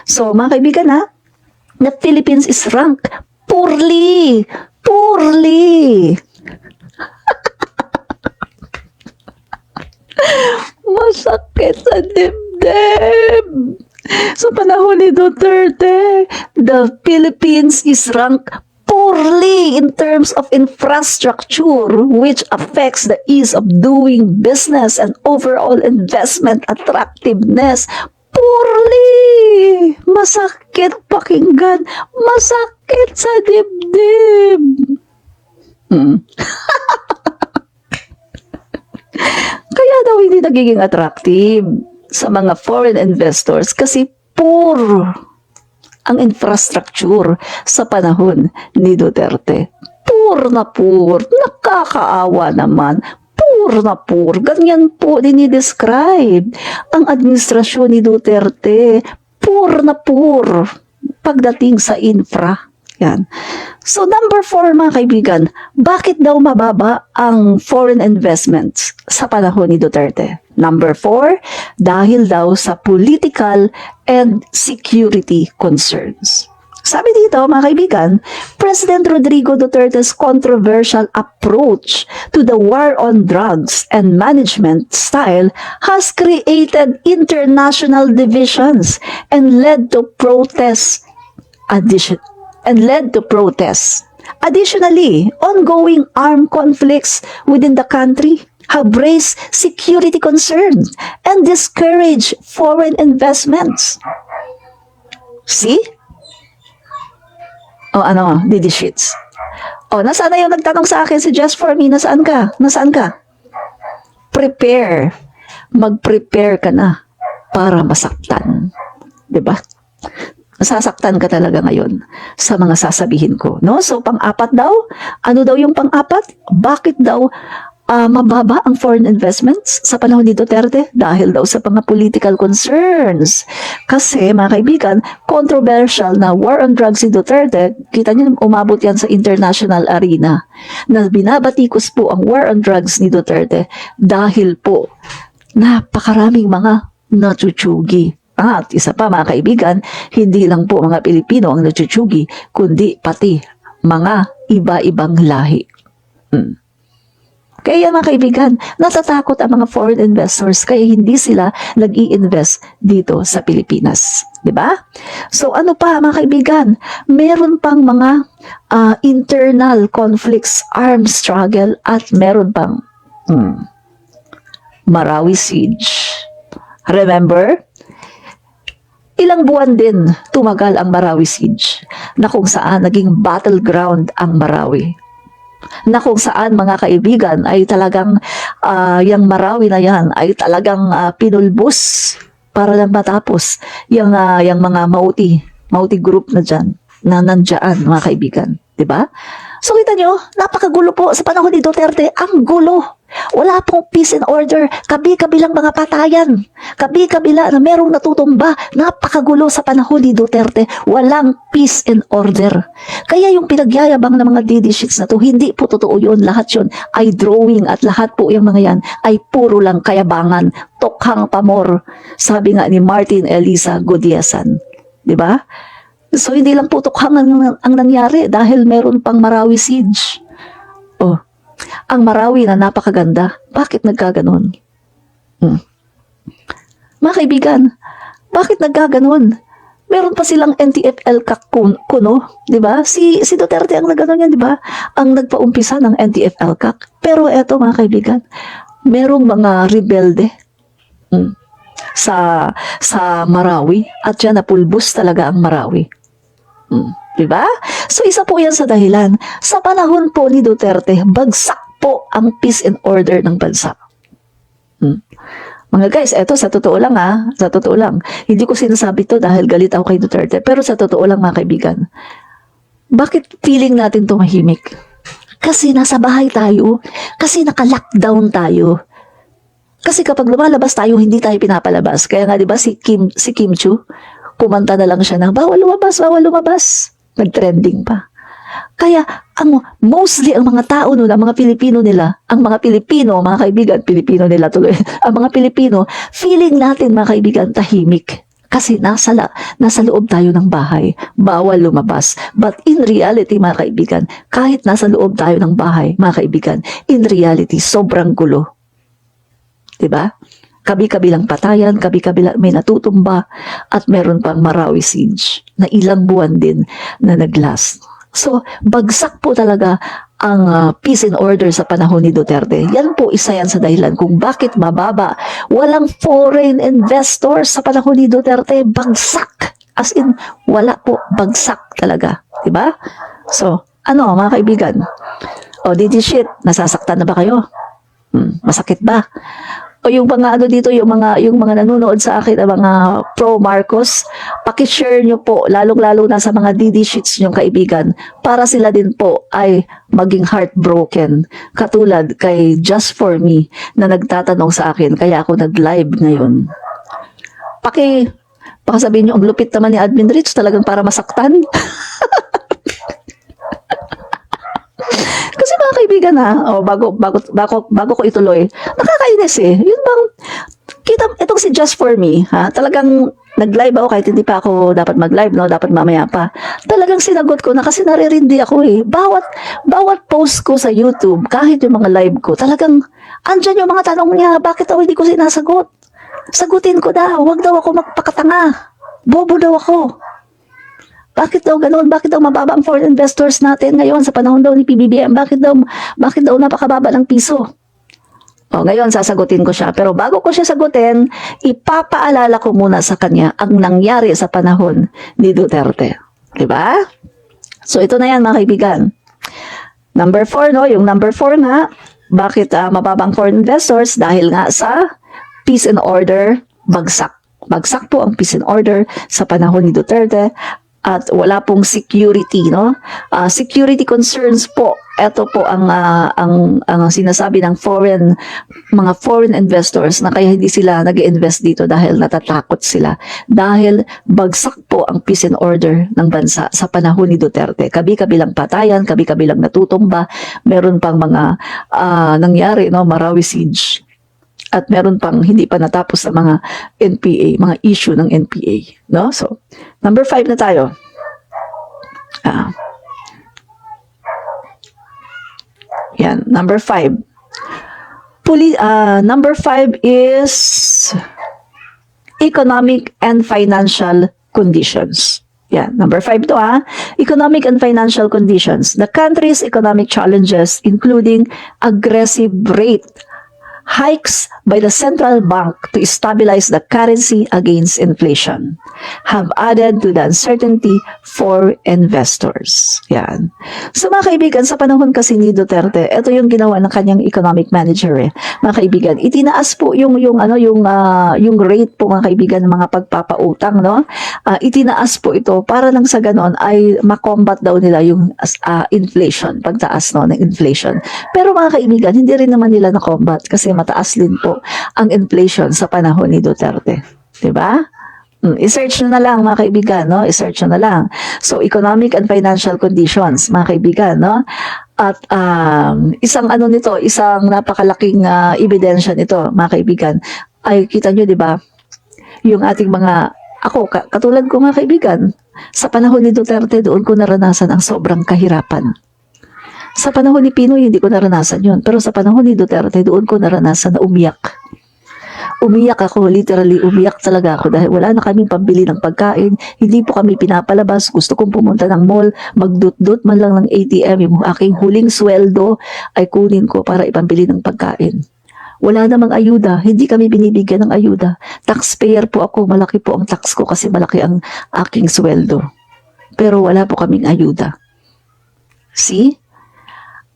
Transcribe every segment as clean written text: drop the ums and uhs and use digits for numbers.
So, mga kaibigan ha, the Philippines is ranked poorly. Poorly. Masakit sa dibdib. Sa panahon ni Duterte, the Philippines is ranked poorly in terms of infrastructure, which affects the ease of doing business and overall investment attractiveness. Poorly! Masakit pakinggan. Masakit sa dibdib. Kaya daw hindi nagiging attractive sa mga foreign investors kasi poor ang infrastructure sa panahon ni Duterte. Poor na poor. Nakakaawa naman. Poor na poor. Ganyan po dinidescribe ang administrasyon ni Duterte. Poor na poor pagdating sa infra. Yan. So number 4 mga kaibigan, bakit daw mababa ang foreign investments sa panahon ni Duterte? Number 4, dahil daw sa political and security concerns. Sabi dito mga kaibigan, President Rodrigo Duterte's controversial approach to the war on drugs and management style has created international divisions and led to protests. Additionally, ongoing armed conflicts within the country have raised security concerns and discouraged foreign investments. See? O ano, Didi Sheets. O, nasaan na yung nagtanong sa akin si Just For Me? Nasaan ka? Nasaan ka? Prepare. Mag-prepare ka na para masaktan. Diba? Masasaktan ka talaga ngayon sa mga sasabihin ko, no? So, pang-apat daw, ano daw yung pang-apat? Bakit daw mababa ang foreign investments sa panahon ni Duterte? Dahil daw sa mga political concerns. Kasi, mga kaibigan, controversial na war on drugs si Duterte, kita niyo umabot yan sa international arena, na binabatikos po ang war on drugs ni Duterte dahil po napakaraming mga natsuchugi. At isa pa mga kaibigan, hindi lang po mga Pilipino ang natsuchugi, kundi pati mga iba-ibang lahi. Kaya mga kaibigan, natatakot ang mga foreign investors kaya hindi sila nag-i-invest dito sa Pilipinas. Diba? So ano pa mga kaibigan, meron pang mga internal conflicts, armed struggle, at meron pang Marawi siege. Remember? Ilang buwan din tumagal ang Marawi siege na kung saan naging battleground ang Marawi. Na kung saan mga kaibigan ay talagang yung Marawi na yan ay talagang pinulbos para lang matapos yung mga Mauti group na dyan, na nandyan mga kaibigan. Diba? So kita nyo, napakagulo po sa panahon ni Duterte, ang gulo. Wala pong peace and order, kabi-kabilang mga patayan, kabi-kabila na merong natutumba, napakagulo sa panahon ni Duterte, walang peace and order. Kaya yung pinagyayabang ng mga DD sheets na to, hindi po totoo yun, lahat yun ay drawing at lahat po yung mga yan ay puro lang kayabangan, tokhang pamor, sabi nga ni Martin Elisa Godiesan. Diba? So hindi lang po tokhang ang nangyari dahil meron pang Marawi siege. Oh. Ang Marawi na napakaganda, bakit nagkaganon? Mga kaibigan, bakit nagkaganon? Meron pa silang NTF-ELCAC kuno, di ba? Si Duterte ang nagganon yan, di ba? Ang nagpaumpisa ng NTF-ELCAC. Pero eto mga kaibigan, merong mga rebelde sa Marawi at yan napulbos talaga ang Marawi. Diba? So isa po yan sa dahilan. Sa panahon po ni Duterte, bagsak po ang peace and order ng bansa. Mga guys, eto sa totoo lang sa totoo lang. Hindi ko sinasabi to dahil galit ako kay Duterte, pero sa totoo lang mga kaibigan. Bakit feeling natin tumahimik? Kasi nasa bahay tayo, kasi naka-lockdown tayo. Kasi kapag lumalabas tayo, hindi tayo pinapalabas. Kaya nga 'di ba si Kim Chu, kumanta na lang siya ng bawal lumabas. Nag-trending pa. Kaya mostly ang mga tao noon, ang mga Pilipino nila, mga kaibigan, Pilipino nila tuloy, ang mga Pilipino, feeling natin mga kaibigan tahimik. Kasi nasa loob tayo ng bahay, bawal lumabas. But in reality, mga kaibigan, kahit nasa loob tayo ng bahay, mga kaibigan, in reality, sobrang gulo. Diba? Kabi-kabilang patayan, kabi-kabilang may natutumba, at meron pang Marawi siege na ilang buwan din na naglast. So, bagsak po talaga ang peace and order sa panahon ni Duterte. Yan po isa yan sa dahilan kung bakit mababa. Walang foreign investors sa panahon ni Duterte. Bagsak. As in, wala po. Bagsak talaga. Diba? So, ano mga kaibigan? O, shit, nasasaktan na ba kayo? Masakit ba? O yung mga ano dito, yung mga nanonood sa akin, ang mga pro Marcos, paki-share nyo po, lalong-lalo na sa mga DD sheets nyong kaibigan, para sila din po ay maging heartbroken. Katulad kay Just For Me na nagtatanong sa akin, kaya ako nag-live ngayon. Pakisabihin nyo, ang lupit naman ni Admin Rich, talagang para masaktan. Kasi mga kaibigan bago ko ituloy, nakakainis eh. Yun bang, itong si Just For Me, talagang nag-live ako kahit hindi pa ako dapat mag-live, no? Dapat mamaya pa. Talagang sinagot ko na kasi naririndi ako eh. Bawat post ko sa YouTube, kahit yung mga live ko, talagang andyan yung mga tanong niya, bakit ako hindi ko sinasagot? Sagutin ko daw, huwag daw ako magpakatanga. Bobo daw ako. Bakit daw ganoon? Bakit daw mababa ang foreign investors natin ngayon sa panahon daw ni PBBM? Bakit daw napakababa ng piso? O, ngayon sasagutin ko siya. Pero bago ko siya sagutin, ipapaalala ko muna sa kanya ang nangyari sa panahon ni Duterte. Diba? So, ito na yan mga kaibigan. Number 4, no? Yung number 4 nga, bakit mababang foreign investors? Dahil nga sa peace and order, bagsak. Bagsak po ang peace and order sa panahon ni Duterte. At wala pong security, no? Security concerns po. Ito po ang sinasabi ng mga foreign investors na kaya hindi sila nag-invest dito dahil natatakot sila. Dahil bagsak po ang peace and order ng bansa sa panahon ni Duterte. Kabi-kabilang patayan, kabi-kabilang natutumba, meron pang mga nangyari, no? Marawi siege. At meron pang hindi pa natapos sa mga NPA, mga issue ng NPA. No? So, number 5 na tayo. Yan, number 5. Number 5 is economic and financial conditions. Yan, number 5 to economic and financial conditions. The country's economic challenges, including aggressive rate hikes by the central bank to stabilize the currency against inflation, have added to the uncertainty for investors. Yan. So mga kaibigan, sa panahon kasi ni Duterte, ito yung ginawa ng kanyang economic manager eh. Mga kaibigan, itinaas po yung rate po mga kaibigan ng mga pagpapautang, no? Itinaas po ito para lang sa ganon ay makombat daw nila yung inflation, pagtaas no ng inflation. Pero mga kaibigan, hindi rin naman nila na-combat kasi mataas din po ang inflation sa panahon ni Duterte. Diba? I-search nyo na lang mga kaibigan, no? I-search nyo na lang. So, economic and financial conditions, mga kaibigan, no? At isang napakalaking ebidensya nito, mga kaibigan, ay kita nyo, di ba? Yung ating katulad ko mga kaibigan, sa panahon ni Duterte, doon ko naranasan ang sobrang kahirapan. Sa panahon ni Pinoy, hindi ko naranasan yun. Pero sa panahon ni Duterte, doon ko naranasan na umiyak. Umiyak ako, literally umiyak talaga ako dahil wala na kaming pambili ng pagkain. Hindi po kami pinapalabas. Gusto kong pumunta ng mall, magdut-dut man lang ng ATM. Yung aking huling sweldo ay kunin ko para ipambili ng pagkain. Wala namang ayuda. Hindi kami binibigyan ng ayuda. Taxpayer po ako. Malaki po ang tax ko kasi malaki ang aking sweldo. Pero wala po kaming ayuda. See?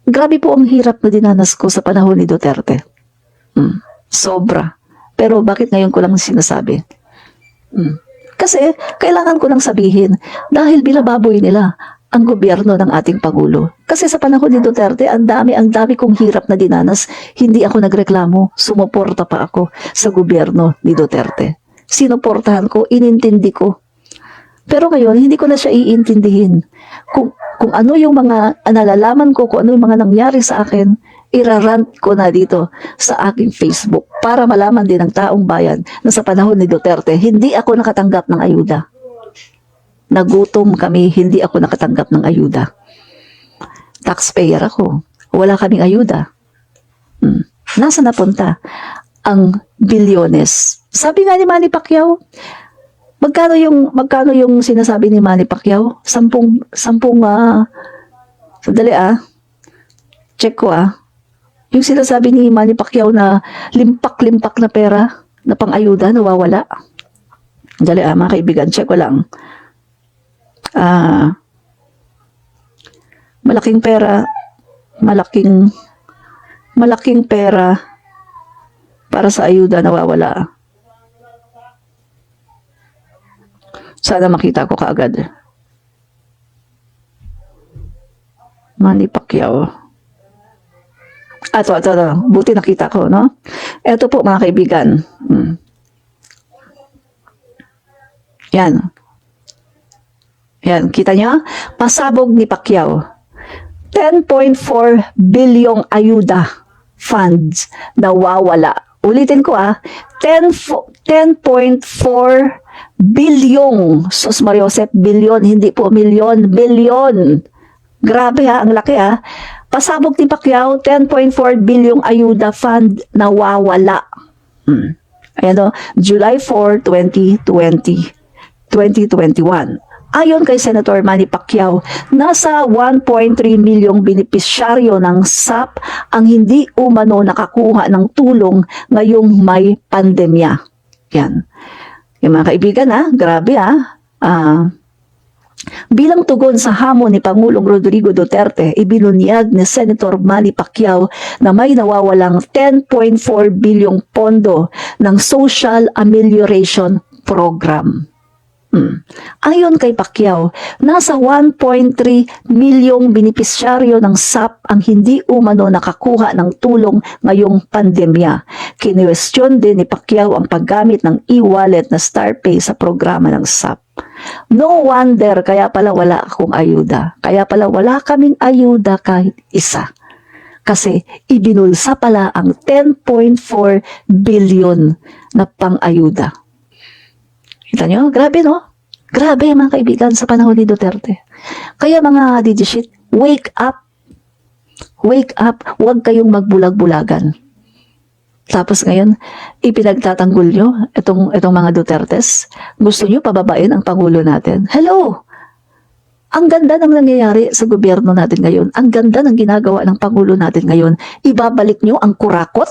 Grabe po ang hirap na dinanas ko sa panahon ni Duterte. Sobra. Pero bakit ngayon ko lang sinasabi? Kasi kailangan ko lang sabihin dahil binababoy nila ang gobyerno ng ating Pangulo. Kasi sa panahon ni Duterte, ang dami kong hirap na dinanas. Hindi ako nagreklamo. Sumuporta pa ako sa gobyerno ni Duterte. Sinuportahan ko, inintindi ko. Pero ngayon, hindi ko na siya iintindihin. Kung ano yung mga nalalaman ko, kung ano yung mga nangyari sa akin, irarant ko na dito sa aking Facebook para malaman din ng taong bayan na sa panahon ni Duterte, hindi ako nakatanggap ng ayuda. Nagutom kami, hindi ako nakatanggap ng ayuda. Taxpayer ako. Wala kaming ayuda. Nasa napunta ang bilyones? Sabi nga ni Manny Pacquiao, magkano yung sinasabi ni Manny Pacquiao? Sandali check ko yung sinasabi ni Manny Pacquiao na limpak-limpak na pera na pang-ayuda, nawawala. Dali mga kaibigan, check ko lang. Malaking pera, malaking pera para sa ayuda nawawala. Sana makita ko kaagad. Manny Pacquiao. Ito. Buti nakita ko, no? Ito po, mga kaibigan. Yan. Yan, kita nyo? Pasabog ni Pacquiao. 10.4 bilyong ayuda funds nawawala. Ulitin ko 10.4 bilyong. Sus Mariosep, bilyon, hindi po milyon, bilyon. Grabe ang laki Pasabog ni Pacquiao, 10.4 bilyong ayuda fund nawawala. Ayan July 4, 2021. Ayon kay Senator Manny Pacquiao, nasa 1.3 milyong benepisyaryo ng SAP ang hindi umano nakakuha ng tulong ngayong may pandemya. Yan. Yung mga kaibigan grabe bilang tugon sa hamon ni Pangulong Rodrigo Duterte, ibinunyag ni Senator Manny Pacquiao na may nawawalang 10.4 bilyong pondo ng Social Amelioration Program. Ayon kay Pacquiao, nasa 1.3 milyong benepisyaryo ng SAP ang hindi umano nakakuha ng tulong ngayong pandemya. Kinwestiyon din ni Pacquiao ang paggamit ng e-wallet na StarPay sa programa ng SAP. No wonder, kaya pala wala akong ayuda. Kaya pala wala kaming ayuda kahit isa. Kasi ibinulsa pala ang 10.4 billion na pang-ayuda. Kita nyo? Grabe, no? Grabe, mga kaibigan, sa panahon ni Duterte. Kaya mga digishit, wake up. Wake up. Huwag kayong magbulag-bulagan. Tapos ngayon, ipinagtatanggol nyo itong mga Dutertes. Gusto nyo pababain ang Pangulo natin. Hello! Ang ganda ng nangyayari sa gobyerno natin ngayon. Ang ganda ng ginagawa ng Pangulo natin ngayon. Ibabalik nyo ang kurakot.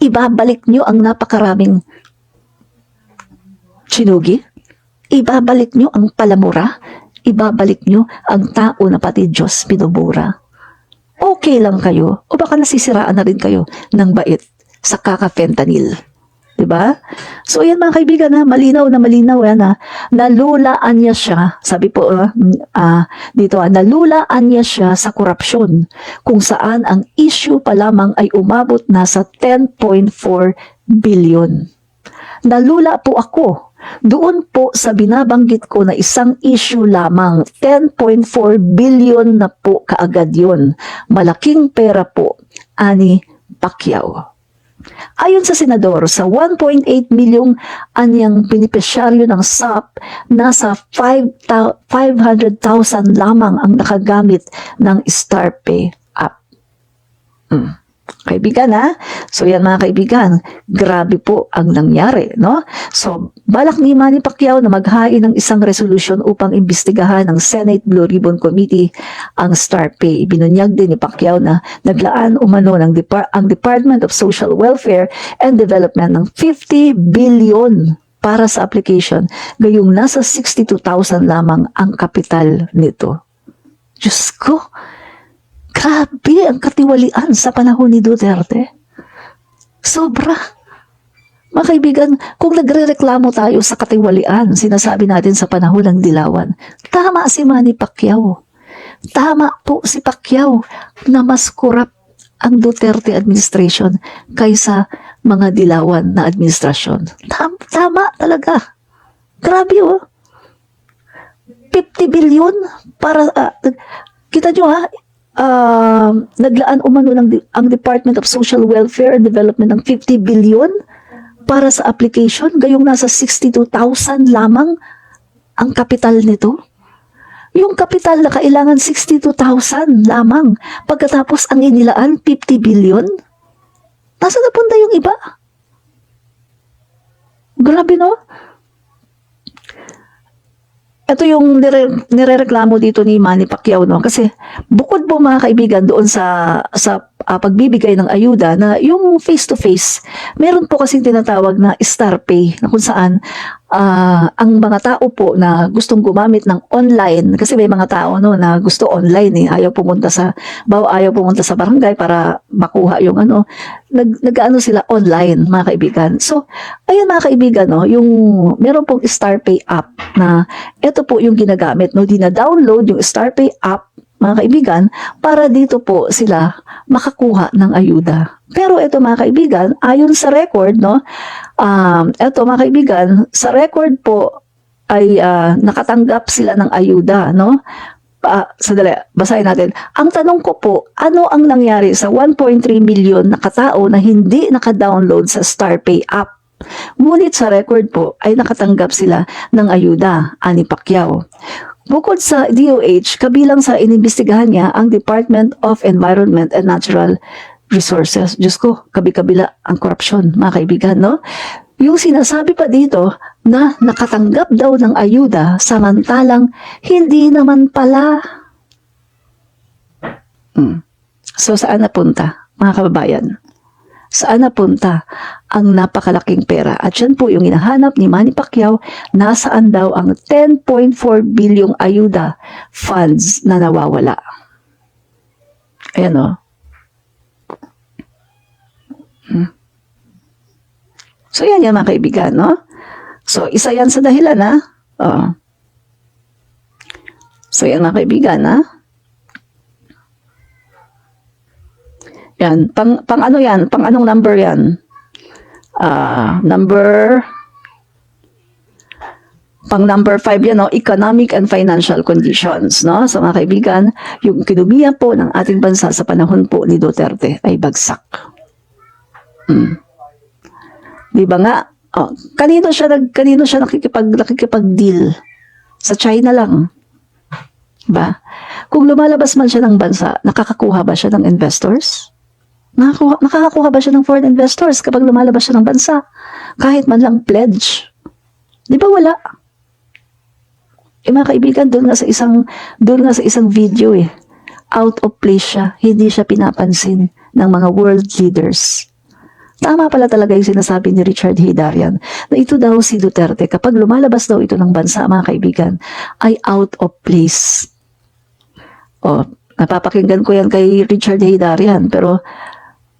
Ibabalik nyo ang napakaraming sinugi. Ibabalik nyo ang palamura. Ibabalik nyo ang tao na pati Diyos pinubura. Okay lang kayo. O baka nasisiraan na rin kayo ng bait sa kaka-fentanyl. Diba? So, yan mga kaibigan malinaw nalulaan niya siya, sabi po dito, nalulaan niya siya sa korupsyon, kung saan ang issue pa lamang ay umabot na sa 10.4 billion. Nalula po ako doon po sa binabanggit ko na isang issue lamang, 10.4 billion na po kaagad yun. Malaking pera po, ani Pacquiao. Ayon sa senador, sa 1.8 milyong anyang benepisyaryo ng SAP, nasa 500,000 lamang ang nakagamit ng StarPay app. Kaibigan So yan mga kaibigan, grabe po ang nangyari, no? So balak ni Manny Pacquiao na maghain ng isang resolution upang imbestigahan ng Senate Blue Ribbon Committee ang StarPay. Binunyag din ni Pacquiao na naglaan umano ng ang Department of Social Welfare and Development ng 50 billion para sa application, gayong nasa 62,000 lamang ang kapital nito. Diyos ko! Grabe ang katiwalian sa panahon ni Duterte. Sobra. Mga kaibigan, kung nagre-reklamo tayo sa katiwalian, sinasabi natin sa panahon ng dilawan, tama si Manny Pacquiao. Tama po si Pacquiao na mas korap ang Duterte administration kaysa mga dilawan na administrasyon. Tama talaga. Grabe 50 billion para, kita nyo naglaan umano ang Department of Social Welfare and Development ng 50 billion para sa application, gayong nasa 62,000 lamang ang kapital nito. Yung kapital na kailangan 62,000 lamang. Pagkatapos ang inilaan, 50 billion. Nasaan napunta yung iba? Grabe, no? Ito yung nirereklamo dito ni Manny Pacquiao, no? Kasi bukod po mga kaibigan doon sa pagbibigay ng ayuda na yung face-to-face, meron po kasing tinatawag na star pay na kung saan ang mga tao po na gustong gumamit ng online, kasi may mga tao no na gusto online ayaw pumunta sa barangay para makuha yung nag-ano sila online mga kaibigan. So ayun mga kaibigan no, yung meron pong star pay app na ito po yung ginagamit no, dina-download yung star pay app mga kaibigan, para dito po sila makakuha ng ayuda. Pero ito mga kaibigan, ayon sa record, no, ito mga kaibigan, sa record po ay nakatanggap sila ng ayuda, no? Sandali, basahin natin. Ang tanong ko po, ano ang nangyari sa 1.3 million na katao na hindi naka-download sa StarPay app? Ngunit sa record po ay nakatanggap sila ng ayuda, ani Pacquiao. Bukod sa DOH, kabilang sa inimbestigahan niya ang Department of Environment and Natural Resources. Diyos ko, kabi-kabila ang korupsyon, mga kaibigan, no? Yung sinasabi pa dito na nakatanggap daw ng ayuda samantalang hindi naman pala. So saan napunta, mga kababayan? Saan napunta ang napakalaking pera? At yan po yung hinahanap ni Manny Pacquiao, nasaan daw ang 10.4 bilyong ayuda funds na nawawala. Ayan o. So yan yan mga kaibigan, no? So isa yan sa dahilan, ha? So yan mga kaibigan, ha? Yan, pang ano yan? Pang anong number yan? Pang number 5 yan, no? Economic and financial conditions, no? So mga kaibigan, yung ekonomiya po ng ating bansa sa panahon po ni Duterte ay bagsak. Di ba nga? Kanino siya nakikipag-deal? Sa China lang. Ba? Kung lumalabas man siya ng bansa, nakakakuha ba siya ng investors? Nakakakuha ba siya ng foreign investors kapag lumalabas siya ng bansa? Kahit man lang pledge. Di ba wala? Mga kaibigan, doon nga sa isang video out of place siya. Hindi siya pinapansin ng mga world leaders. Tama pala talaga yung sinasabi ni Richard Heydarian na ito daw si Duterte, kapag lumalabas daw ito ng bansa, mga kaibigan, ay out of place. Napapakinggan ko yan kay Richard Heydarian, pero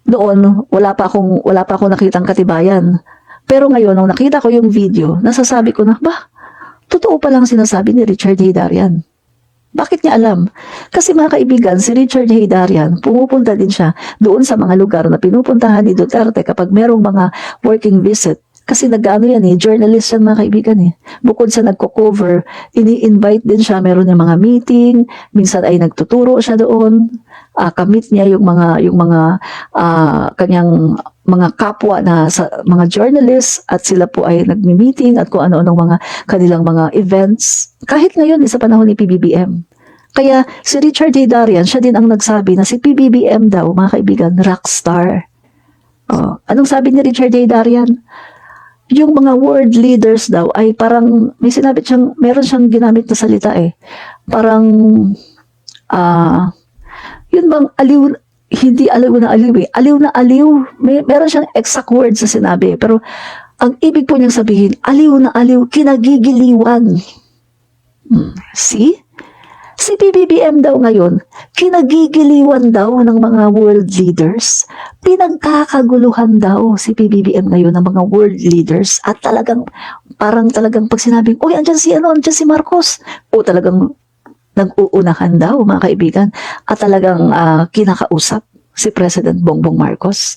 doon, wala pa akong nakitang katibayan. Pero ngayon, nung nakita ko yung video, nasasabi ko na, totoo pa lang sinasabi ni Richard Heydarian. Bakit niya alam? Kasi mga kaibigan, si Richard Heydarian, pumupunta din siya doon sa mga lugar na pinupuntahan ni Duterte kapag merong mga working visit. Kasi nag-ano yan journalist yan mga kaibigan Bukod sa nagko-cover, ini-invite din siya, meron yung mga meeting, minsan ay nagtuturo siya doon, kamit niya yung mga kanyang mga kapwa na mga journalists at sila po ay nagmi-meeting at kung ano-anong mga kanilang mga events. Kahit ngayon sa panahon ni PBBM. Kaya si Richard Heydarian, siya din ang nagsabi na si PBBM daw, mga kaibigan, rockstar. Anong sabi ni Richard Heydarian? Yung mga world leaders daw ay parang, meron siyang ginamit na salita Parang, yun bang aliw, hindi aliw na aliw aliw na aliw. Meron siyang exact words na sinabi. Pero, ang ibig po niyang sabihin, aliw na aliw, kinagigiliwan. See? Si PBBM daw ngayon, kinagigiliwan daw ng mga world leaders. Pinagkakaguluhan daw si PBBM ngayon ng mga world leaders at parang talagang pag sinabing, oy, andyan si Marcos. O talagang nag-uunahan daw mga kaibigan at talagang kinakausap si President Bongbong Marcos.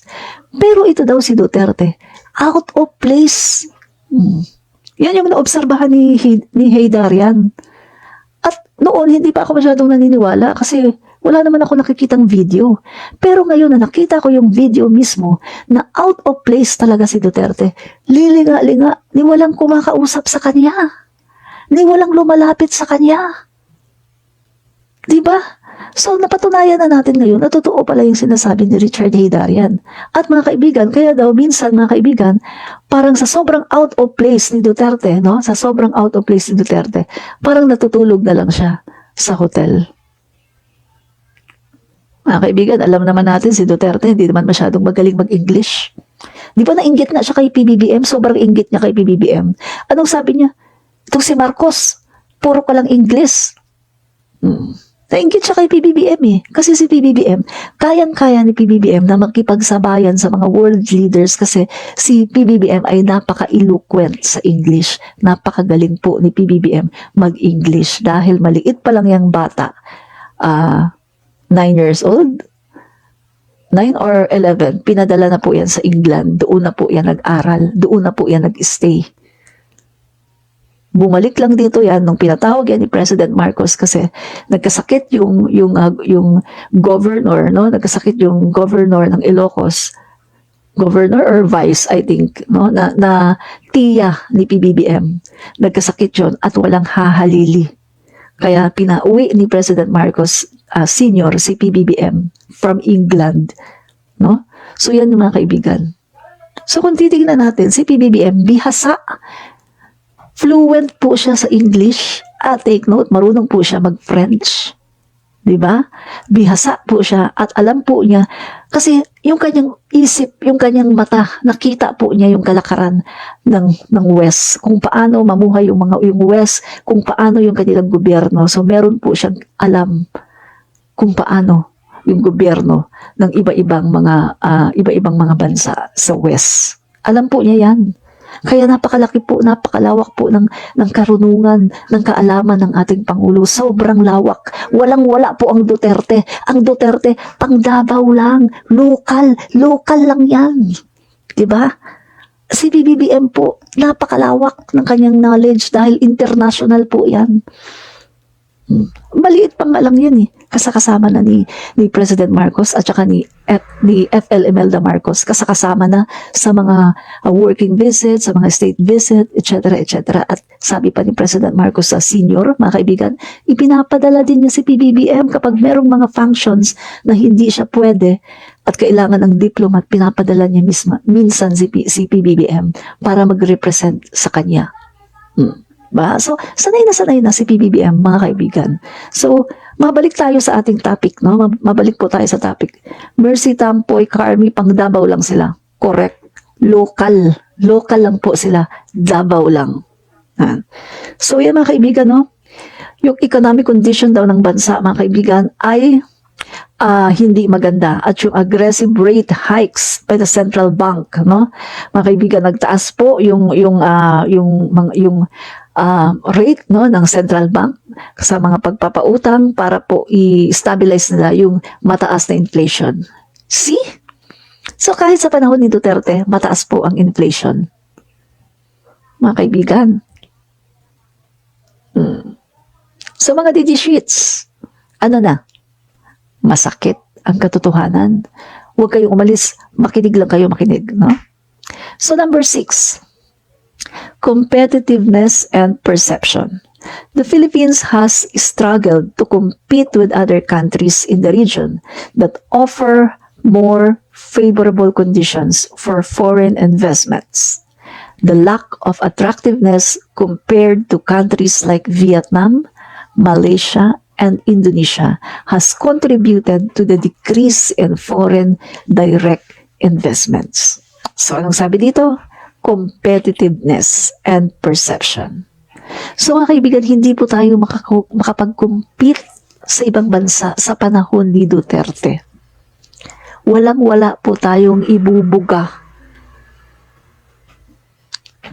Pero ito daw si Duterte, out of place. Yan yung naobserbahan ni Heydarian. At noon, hindi pa ako masyadong naniniwala kasi Wala naman ako nakikitang video. Pero ngayon na nakita ko yung video mismo na out of place talaga si Duterte. Lilinga-linga, ni walang kumakausap sa kanya. Ni walang lumalapit sa kanya. Diba? So, napatunayan na natin ngayon na totoo pala yung sinasabi ni Richard Heydarian. At mga kaibigan, kaya daw minsan mga kaibigan, parang sa sobrang out of place ni Duterte, no? Sa sobrang out of place ni Duterte, parang natutulog na lang siya sa hotel. Mga kaibigan, alam naman natin si Duterte, hindi naman masyadong magaling mag-English. Di ba nainggit nga siya kay PBBM? Sobrang inggit niya kay PBBM. Anong sabi niya? Itong si Marcos, puro ka lang English. Nainggit siya kay PBBM eh. Kasi si PBBM, kayang-kaya ni PBBM na makipagsabayan sa mga world leaders kasi si PBBM ay napaka-eloquent sa English. Napakagaling po ni PBBM mag-English dahil maliit pa lang yung bata. 9 years old, 9 or 11, pinadala na po yan sa England. Doon na po yan nag-aral. Doon na po yan nag-stay. Bumalik lang dito yan nung pinatawag yan ni President Marcos kasi nagkasakit yung governor, no? Nagkasakit yung governor ng Ilocos. Governor or vice, I think, no? Na tiya ni PBBM. Nagkasakit yon at walang hahalili. Kaya pinauwi ni President Marcos Senior si PBBM from England, no? So yan yung mga kaibigan. So kung titingnan natin, si PBBM bihasa, fluent po siya sa English, take note, marunong po siya mag-French, di ba? Bihasa po siya at alam po niya kasi yung kanyang isip, yung kanyang mata, nakita po niya yung kalakaran ng West, kung paano mamuhay yung West, kung paano yung kanilang gobyerno. So meron po siyang alam kung paano yung gobyerno ng iba-ibang mga bansa sa West. Alam po niya yan. Kaya napakalaki po, napakalawak po ng karunungan, ng kaalaman ng ating Pangulo. Sobrang lawak. Walang-wala po ang Duterte. Ang Duterte, pang Davao lang. Local lang yan. Diba? Si BBM po, napakalawak ng kanyang knowledge dahil international po yan. Maliit pa nga lang yan eh. Kasakasama na ni President Marcos at saka ni FL Imelda Marcos. Kasakasama na sa mga working visit, sa mga state visit, etc. etc. At sabi pa ni President Marcos sa senior, mga kaibigan, ipinapadala din niya si PBBM kapag merong mga functions na hindi siya pwede at kailangan ng diplomat, pinapadala niya minsan si PBBM para mag-represent sa kanya. Ba? So, sanay na si PBBM, mga kaibigan. So, mabalik tayo sa ating topic, no? Mabalik po tayo sa topic. Mercy, Tampoy, Carmi, pang Davao lang sila. Correct. Local lang po sila. Davao lang. So, yan mga kaibigan, no? Yung economic condition daw ng bansa, mga kaibigan, ay hindi maganda at yung aggressive rate hikes by the central bank, no? Mga kaibigan, nagtaas po yung rate, no, ng central bank sa mga pagpapautang para po i-stabilize nila yung mataas na inflation. See? So kahit sa panahon ni Duterte, mataas po ang inflation. Mga kaibigan. So mga digishits, ano na? Masakit ang katotohanan. Huwag kayong umalis, makinig lang kayo, no? So number 6, competitiveness and perception. The Philippines has struggled to compete with other countries in the region that offer more favorable conditions for foreign investments. The lack of attractiveness compared to countries like Vietnam, Malaysia, and Indonesia has contributed to the decrease in foreign direct investments. So, anong sabi dito? Competitiveness and perception. So, mga kaibigan, hindi po tayo makapag-compete sa ibang bansa sa panahon ni Duterte. Walang-wala po tayong ibubuga.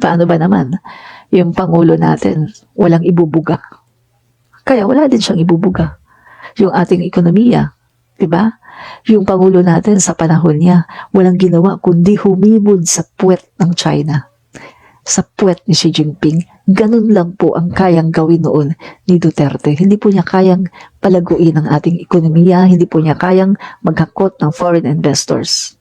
Paano ba naman? Yung Pangulo natin, walang ibubuga. Kaya wala din siyang ibubuga. Yung ating ekonomiya, diba? Yung Pangulo natin sa panahon niya, walang ginawa kundi humimod sa puwet ng China. Sa puwet ni Xi Jinping. Ganun lang po ang kayang gawin noon ni Duterte. Hindi po niya kayang palaguin ang ating ekonomiya, hindi po niya kayang maghakot ng foreign investors.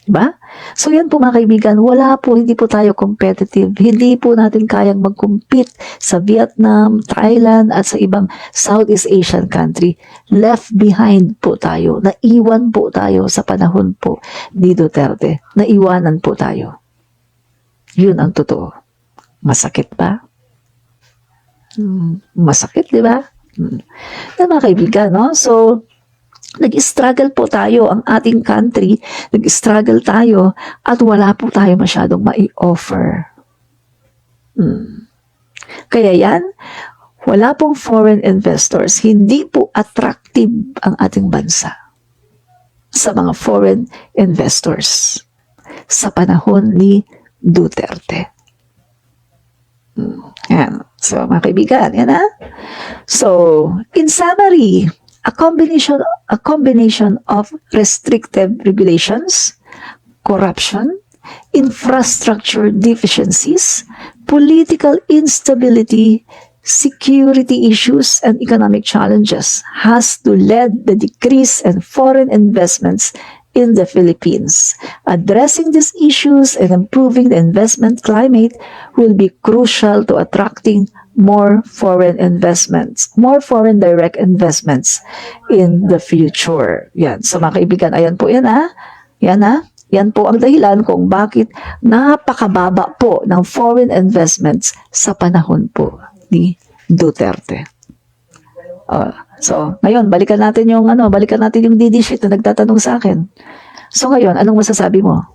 Diba? So yan po mga kaibigan, wala po, hindi po tayo competitive. Hindi po natin kayang mag-compete sa Vietnam, Thailand at sa ibang Southeast Asian country. Left behind po tayo. Naiwan po tayo sa panahon po ni Duterte. Naiwanan po tayo. Yun ang totoo. Masakit ba? Masakit, di ba? Yan mga kaibigan, no? So, nag-struggle po tayo, ang ating country, nag-struggle tayo at wala po tayo masyadong mai-offer. Kaya yan, wala pong foreign investors, hindi po attractive ang ating bansa sa mga foreign investors sa panahon ni Duterte. Yan. So, mga kaibigan, yan ha? So, in summary, a combination of restrictive regulations, corruption, infrastructure deficiencies, political instability, security issues, and economic challenges has to lead the decrease in foreign investments in the Philippines. Addressing these issues and improving the investment climate will be crucial to attracting more foreign investments, more foreign direct investments in the future. Yan. So mga kaibigan, ayan po yan ha. Yan ha. Yan po ang dahilan kung bakit napakababa po ng foreign investments sa panahon po ni Duterte. So, ngayon, balikan natin yung DD sheet na nagtatanong sa akin. So ngayon, anong masasabi mo?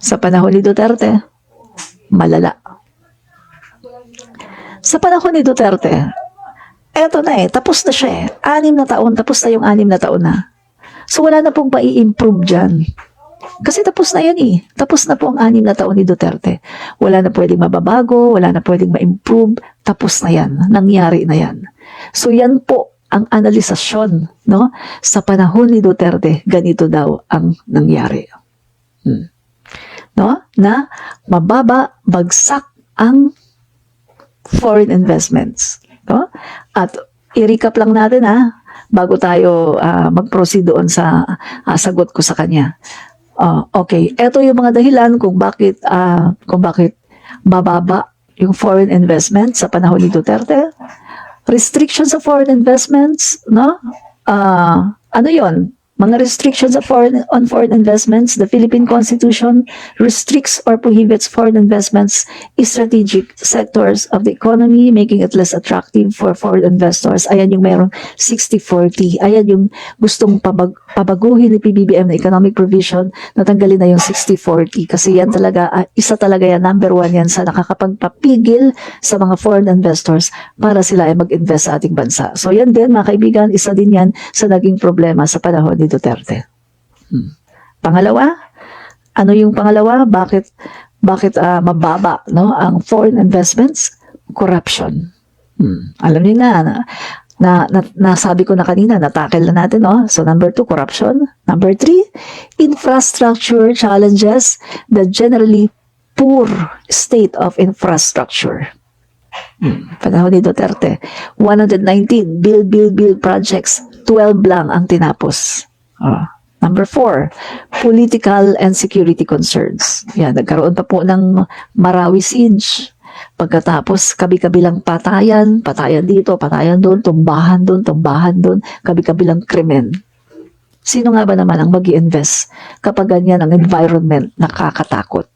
Sa panahon ni Duterte, malala. Sa panahon ni Duterte, eto na tapos na siya 6 na taon, tapos na yung 6 na taon na. So wala na pong mai-improve dyan. Kasi tapos na yan Tapos na po ang 6 na taon ni Duterte. Wala na pwedeng mababago, wala na pwedeng ma-improve, tapos na yan, nangyari na yan. So yan po ang analisasyon, no? Sa panahon ni Duterte, ganito daw ang nangyari. No? Na mababa, bagsak ang foreign investments. No? At i-recap lang natin bago tayo mag-proceed doon sa sagot ko sa kanya. Okay, ito yung mga dahilan kung bakit bababa yung foreign investment sa panahon ni Duterte. Restrictions sa foreign investments, no? Ano yon? Mga restrictions on foreign investments. The Philippine Constitution restricts or prohibits foreign investments in strategic sectors of the economy, making it less attractive for foreign investors. Ayan yung mayroong 60-40. Ayan yung gustong pabaguhin ni PBBM na economic provision, natanggalin na yung 60-40. Kasi yan talaga, isa talaga yan, number 1 yan sa nakakapagpapigil sa mga foreign investors para sila ay mag-invest sa ating bansa. So yan din, mga kaibigan, isa din yan sa naging problema sa panahon ni Duterte. Pangalawa, ano yung pangalawa? Bakit mababa, no, ang foreign investments? Corruption. Alam niyo na nasabi ko na kanina, natakil na natin, no? So number 2, corruption. Number 3, infrastructure challenges, the generally poor state of infrastructure. Panahon ni Duterte, 119 build projects, 12 lang ang tinapos. Number 4, political and security concerns. Yan, nagkaroon pa po ng Marawi siege. Pagkatapos, kabi-kabilang patayan dito, patayan doon, tumbahan doon, kabi-kabilang krimen. Sino nga ba naman ang mag-i-invest kapag ganyan ang environment nakakatakot?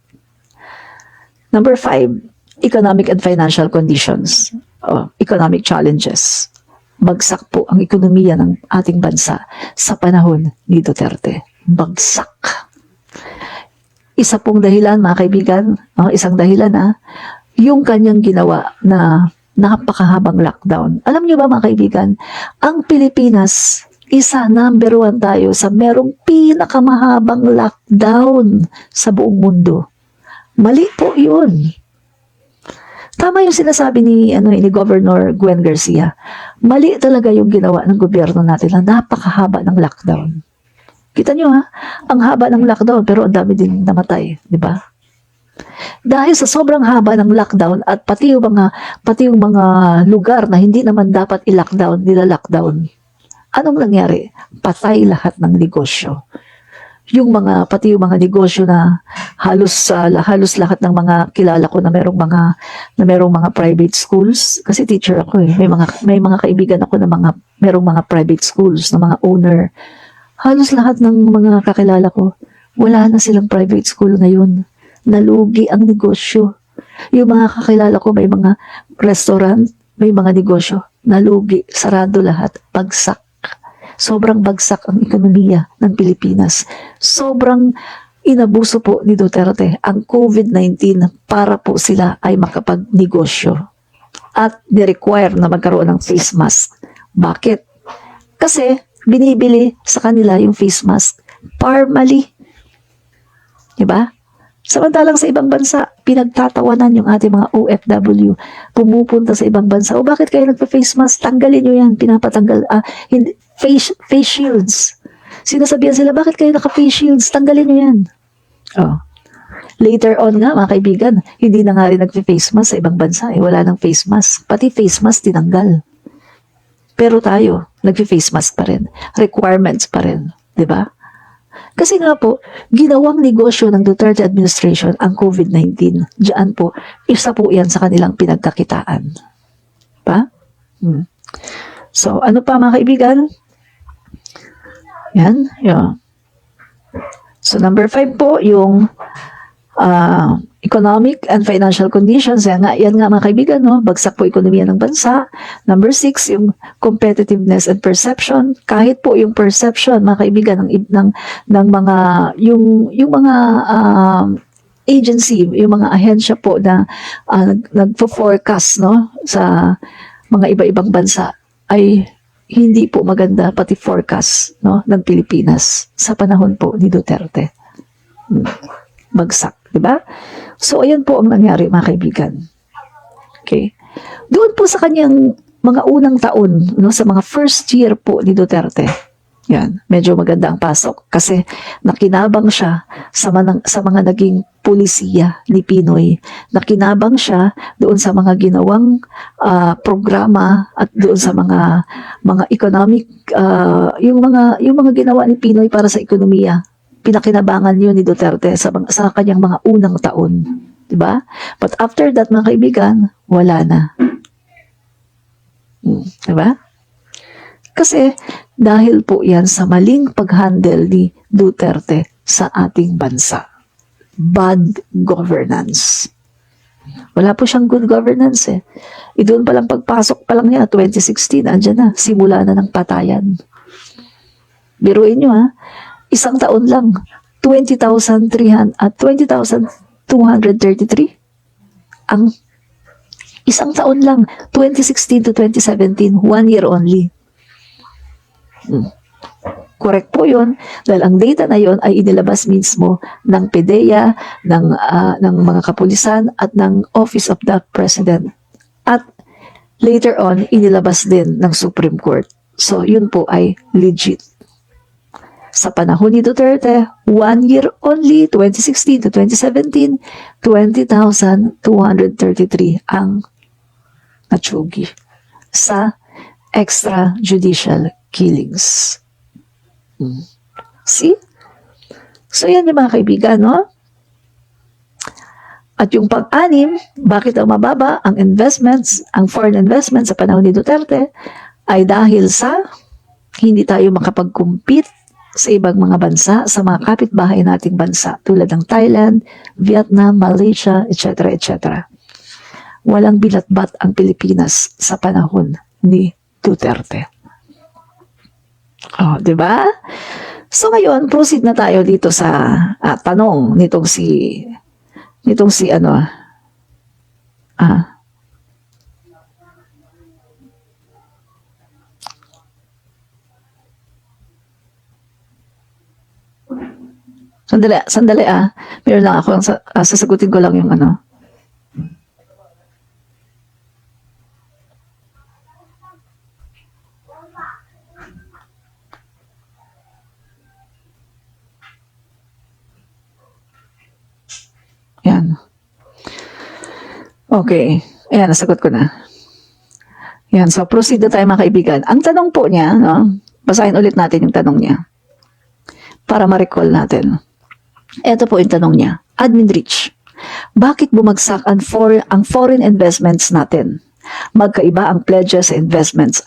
Number 5, economic and financial conditions. Economic challenges. Bagsak po ang ekonomiya ng ating bansa sa panahon ni Duterte. Bagsak. Isa pong dahilan, mga kaibigan, isang dahilan yung kanyang ginawa na napakahabang lockdown. Alam niyo ba, mga kaibigan, ang Pilipinas, number 1 tayo sa merong pinakamahabang lockdown sa buong mundo. Mali po yun. Tama yung sinasabi ni Governor Gwen Garcia. Mali talaga yung ginawa ng gobyerno natin na napakahaba ng lockdown. Kita nyo ang haba ng lockdown pero ang dami din namatay, di ba? Dahil sa sobrang haba ng lockdown at pati yung mga lugar na hindi naman dapat i-lockdown, nila-lockdown. Anong nangyari? Patay lahat ng negosyo. Pati yung mga negosyo na halos lahat ng mga kilala ko na merong mga private schools, kasi teacher ako eh. May mga kaibigan ako na merong mga private schools na mga owner. Halos lahat ng mga kakilala ko, wala na silang private school ngayon. Nalugi ang negosyo. Yung mga kakilala ko, may mga restaurant, may mga negosyo, nalugi, sarado lahat, bagsak. Sobrang bagsak ang ekonomiya ng Pilipinas. Sobrang inabuso po ni Duterte ang COVID-19 para po sila ay makapagnegosyo. At ni-require na magkaroon ng face mask. Bakit? Kasi binibili sa kanila yung face mask formally. Diba? Samantalang sa ibang bansa, pinagtatawanan yung ating mga OFW, pumupunta sa ibang bansa. O bakit kayo nagpa-face mask? Tanggalin nyo yan, pinapatanggal. Face shields. Sinasabihan sila, bakit kayo naka-face shields? Tanggalin nyo yan. Oh. Later on nga, mga kaibigan, hindi na nga rin nagpa-face mask sa ibang bansa. Wala nang face mask. Pati face mask tinanggal. Pero tayo, nagpa-face mask pa rin. Requirements pa rin. Diba? Kasi nga po, ginawang negosyo ng Duterte administration ang COVID-19. Diyan po, isa po yan sa kanilang pinagkakitaan. Pa? So, ano pa mga kaibigan? Yan. So, number 5 po, yung economic and financial conditions. Yan nga mga kaibigan, no? Bagsak po ekonomiya ng bansa. Number 6, yung competitiveness and perception. Kahit po yung perception, mga kaibigan, ng mga, yung mga agency, yung mga ahensya po na nagpo-forecast, no? Sa mga iba-ibang bansa ay hindi po maganda pati forecast, no, ng Pilipinas sa panahon po ni Duterte. Bagsak. Diba? So, ayan po ang nangyari, mga kaibigan. Okay? Doon po sa kanyang mga unang taon, no, sa mga first year po ni Duterte, yan, medyo maganda ang pasok kasi nakinabang siya sa mga naging pulisiya ni Pinoy. Nakinabang siya doon sa mga ginawang programa at doon sa mga economic, yung mga ginawa ni Pinoy para sa ekonomiya. Pinakinabangan yun ni Duterte sa kanyang mga unang taon. Diba? But after that, mga kaibigan, wala na. Diba? Kasi dahil po yan sa maling pag-handle ni Duterte sa ating bansa. Bad governance. Wala po siyang good governance eh. Doon palang pagpasok pa lang niya, 2016, andyan na, simula na ng patayan. Biruin nyo ha, isang taon lang, 20,233 ang isang taon lang, 2016 to 2017, 1 year only. Correct po yun, dahil ang data na yun ay inilabas mismo ng PDEA, ng mga kapulisan at ng Office of the President. At later on, inilabas din ng Supreme Court. So, yun po ay legit. Sa panahon ni Duterte, 1 year only, 2016 to 2017, 20,233 ang natsugi sa extrajudicial killings. See? So yan yung mga kaibigan, no? At yung pag-anim, bakit ang mababa ang investments, ang foreign investments sa panahon ni Duterte ay dahil sa hindi tayo makapag-compete sa ibang mga bansa, sa mga kapitbahay nating bansa, tulad ng Thailand, Vietnam, Malaysia, etc., etc. Walang binatbat ang Pilipinas sa panahon ni Duterte. Oh, di ba? So ngayon, proceed na tayo dito sa tanong nitong si Sandali Meron lang ako, sasagutin ko lang yung ano. Yan. Okay. Ayan, nasagot ko na. Yan, so proceed na tayo mga kaibigan. Ang tanong po niya, no? Basahin ulit natin yung tanong niya para ma-recall natin. Ito po yung tanong niya. Admin Rich, bakit bumagsak ang foreign investments natin? Magkaiba ang pledges sa investments.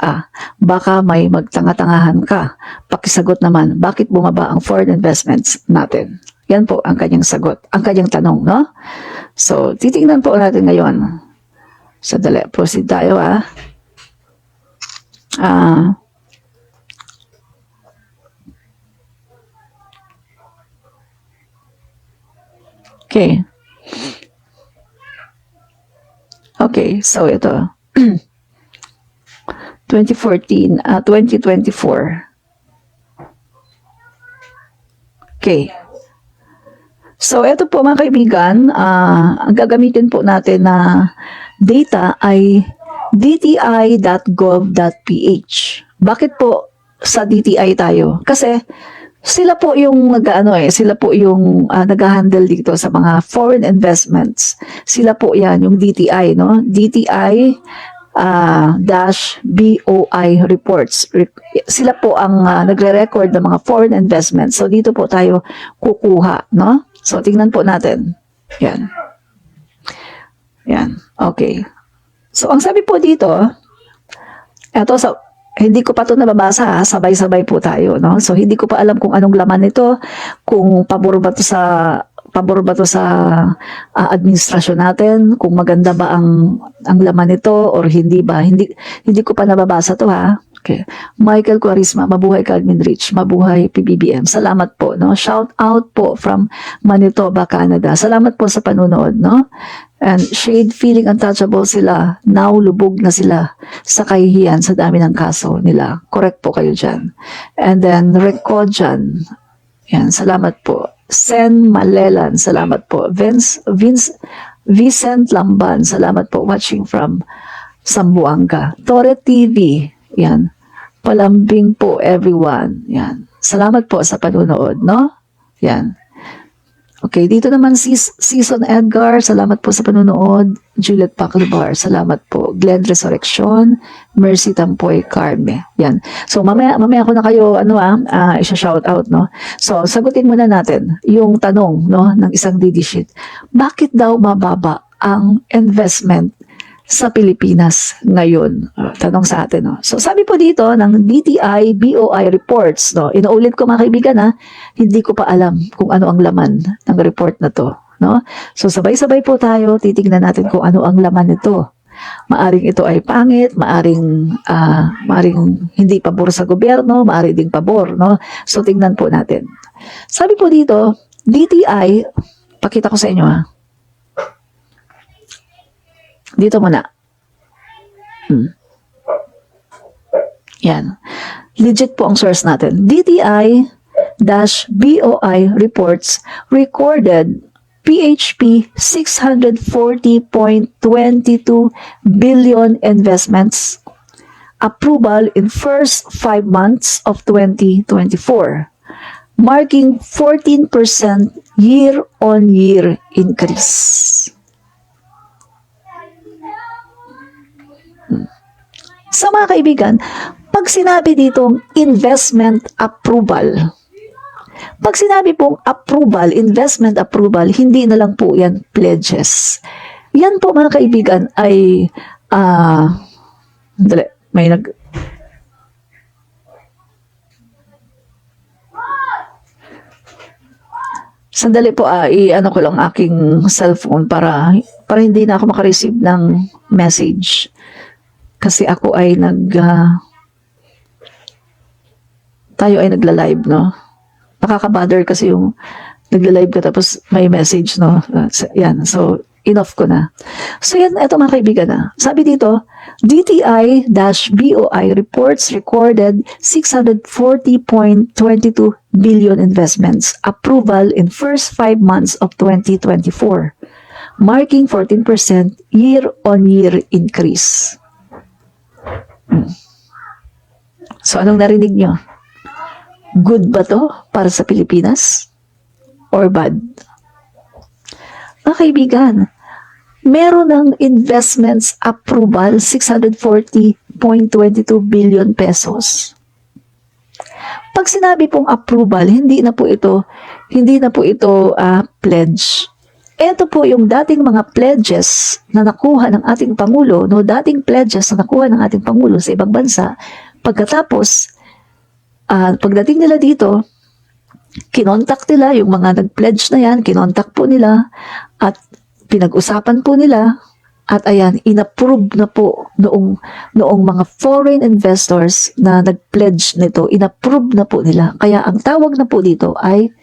Baka may magtanga-tangahan ka. Pakisagot naman, bakit bumaba ang foreign investments natin? Yan po ang kanyang sagot, ang kanyang tanong, no? So, titingnan po natin ngayon. Sadali, proceed tayo, Okay. Okay, so ito. 2024. Okay. So, ito po mga kaibigan, ang gagamitin po natin na data ay dti.gov.ph. Bakit po sa DTI tayo? Kasi sila po yung sila po yung nag-handle dito sa mga foreign investments. Sila po yan, yung DTI, no? DTI dash BOI reports. Sila po ang nagre-record ng mga foreign investments. So dito po tayo kukuha, no? So tingnan po natin. Yan. Yan. Okay. So ang sabi po dito, eto hindi ko pa ito nababasa, sabay-sabay po tayo, no? So hindi ko pa alam kung anong laman nito, kung pabor ba to sa administrasyon natin, kung maganda ba ang laman nito or hindi ba. Hindi ko pa nababasa to, ha. Okay. Michael Quarisma, mabuhay ka, Admin Rich, mabuhay PBBM. Salamat po, no? Shout out po from Manitoba, Canada. Salamat po sa panunood, no? And Shade, feeling untouchable sila. Now, lubog na sila sa kahihiyan sa dami ng kaso nila. Correct po kayo dyan. And then, Record dyan. Yan, salamat po. Sen Malelan, salamat po. Vincent Lamban, salamat po. Watching from Sambuanga. Tore TV, yan. Palambing po everyone. Yan. Salamat po sa panunood, no? Yan. Okay, dito naman Season Edgar, salamat po sa panunood. Juliet Paclubar, salamat po. Glenn Resurrection, Mercy Tampoy Carme. Yan. So mamaya ko na kayo isa-shout out, no. So sagutin muna natin yung tanong, no, ng isang DD sheet. Bakit daw mababa ang investment sa Pilipinas ngayon? Tanong sa atin, no. So sabi po dito ng DTI BOI reports, no. Inuulit ko mga kaibigan, hindi ko pa alam kung ano ang laman ng report na to, no. So sabay-sabay po tayo, titingnan natin kung ano ang laman nito. Maaring ito ay pangit, maaring hindi pabor sa gobyerno, maaring ding pabor, no. So tingnan po natin. Sabi po dito, DTI, pakita ko sa inyo, dito muna. Yan. Legit po ang source natin. DTI-BOI reports recorded PHP 640.22 billion investments approval in first 5 months of 2024, marking 14% year-on-year increase. Sa mga kaibigan, pag sinabi ditong investment approval, pag sinabi pong approval, investment approval, hindi na lang po yan pledges. Yan po mga kaibigan ay, sandali po, i-ano ko lang aking cellphone para hindi na ako makareceive ng message. Kasi ako ay tayo ay nagla-live, no? Nakaka-bother kasi yung nagla-live ka tapos may message, no? Yan, so enough ko na. So yan, eto mga kaibigan na. Sabi dito, DTI-BOI reports recorded 640.22 billion investments approval in first 5 months of 2024, marking 14% year-on-year increase. So, anong narinig nyo? Good ba to para sa Pilipinas? Or bad? Mga kaibigan, meron ng investments approval 640.22 billion pesos. Pag sinabi pong approval, hindi na po ito pledge. Ito po yung dating mga pledges na nakuha ng ating Pangulo, no, dating pledges na nakuha ng ating Pangulo sa ibang bansa. Pagkatapos, pagdating nila dito, kinontak nila yung mga nag-pledge na yan, kinontak po nila at pinag-usapan po nila at ayan, inapprove na po noong mga foreign investors na nag-pledge nito, inapprove na po nila. Kaya ang tawag na po dito ay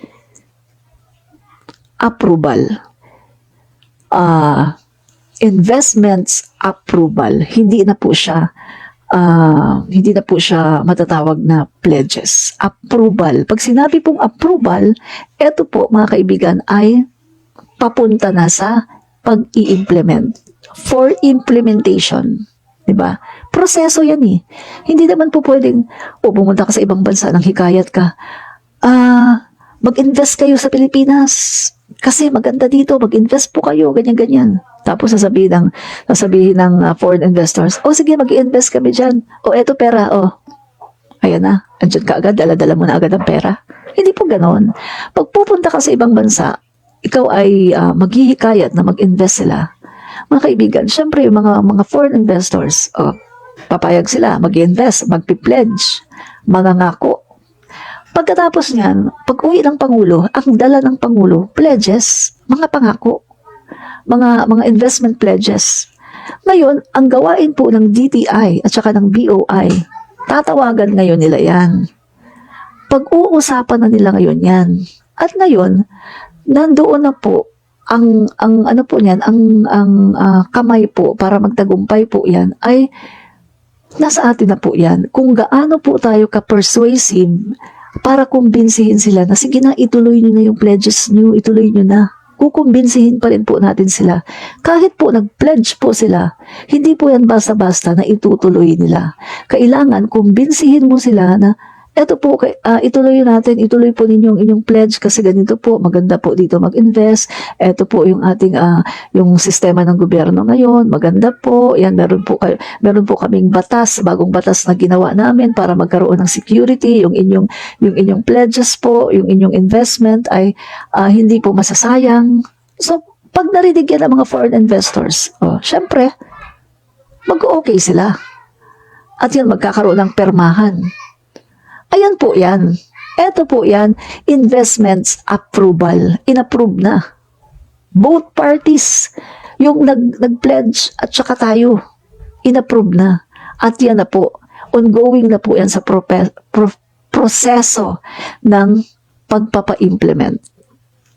approval. Investments approval. Hindi na po siya matatawag na pledges. Approval. Pag sinabi pong approval, ito po mga kaibigan ay papunta na sa pag-i-implement. For implementation. Diba? Proseso yan eh. Hindi naman po pwedeng, pumunta ka sa ibang bansa ng hikayat ka, mag-invest kayo sa Pilipinas. Kasi maganda dito, mag-invest po kayo, ganyan-ganyan. Tapos sasabihin ng foreign investors, sige, mag-invest kami dyan. Eto pera, ayan na, andyan ka agad, dala-dala mo na agad ang pera. Hindi po ganon. Pag pupunta ka sa ibang bansa, ikaw ay maghihikayat na mag-invest sila. Mga kaibigan, syempre yung mga foreign investors, papayag sila, mag-invest, mag-pledge, mangangako. Pagkatapos niyan, pag-uwi ng Pangulo, ang dala ng Pangulo, pledges, mga pangako, mga investment pledges. Ngayon, ang gawain po ng DTI at saka ng BOI, tatawagan ngayon nila yan. Pag-uusapan na nila ngayon yan. At ngayon, nandoon na po ang ano po niyan, ang kamay po para magtagumpay po yan ay nasa atin na po yan. Kung gaano po tayo ka-persuasive para kumbinsihin sila na sige na, ituloy nyo na yung pledges nyo, ituloy nyo na. Kukumbinsihin pa rin po natin sila. Kahit po nag-pledge po sila, hindi po yan basta-basta na itutuloy nila. Kailangan kumbinsihin mo sila na eto po, ituloy natin, ituloy po ninyong inyong pledge kasi ganito po, maganda po dito mag-invest. Eto po yung ating, yung sistema ng gobyerno ngayon, maganda po. Yan, meron po kaming batas, bagong batas na ginawa namin para magkaroon ng security. Yung inyong pledges po, yung inyong investment ay hindi po masasayang. So, pag narinig yan ng mga foreign investors, syempre, mag-okay sila. At yan, magkakaroon ng permahan. Ayan po yan. Ito po yan, investments approval. Inapprove na. Both parties, yung nag-pledge at saka tayo, inapprove na. At yan na po, ongoing na po yan sa proseso ng pagpapa-implement.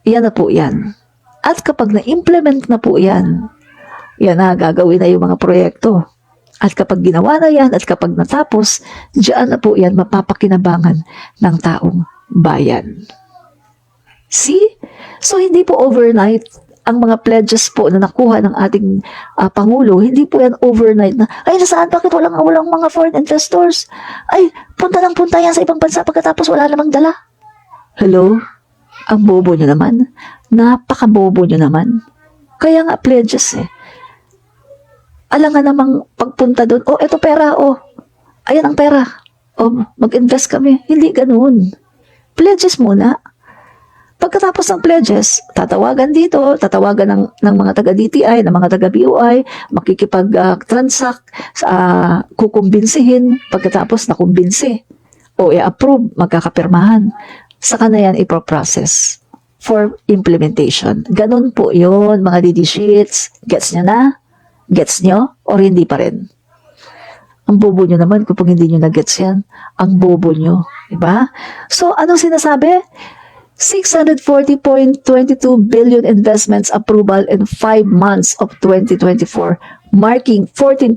Yan na po yan. At kapag na-implement na po yan, yan na, gagawin na yung mga proyekto. At kapag ginawa na yan, at kapag natapos, diyan na po yan mapapakinabangan ng taong bayan. See? So, hindi po overnight ang mga pledges po na nakuha ng ating Pangulo, hindi po yan overnight na, ay, nasaan? Bakit walang mga foreign investors? Ay, punta yan sa ibang bansa pagkatapos wala namang dala. Hello? Ang bobo nyo naman. Napaka-bobo nyo naman. Kaya nga pledges eh. Alangan namang pagpunta doon, eto pera, ayan ang pera, mag-invest kami. Hindi ganoon. Pledges muna. Pagkatapos ng pledges, tatawagan ng mga taga-DTI, ng mga taga-BOI, makikipag-transact, kukumbinsihin, pagkatapos nakumbinsi, i-approve, magkakapirmahan. Saka na yan ipoprocess for implementation. Ganon po yun, mga DD sheets. Gets nyo na? Gets nyo? Or hindi pa rin? Ang bobo nyo naman kung hindi nyo na-gets yan. Ang bobo nyo. Diba? So, anong sinasabi? 640.22 billion investments approval in 5 months of 2024, marking 14%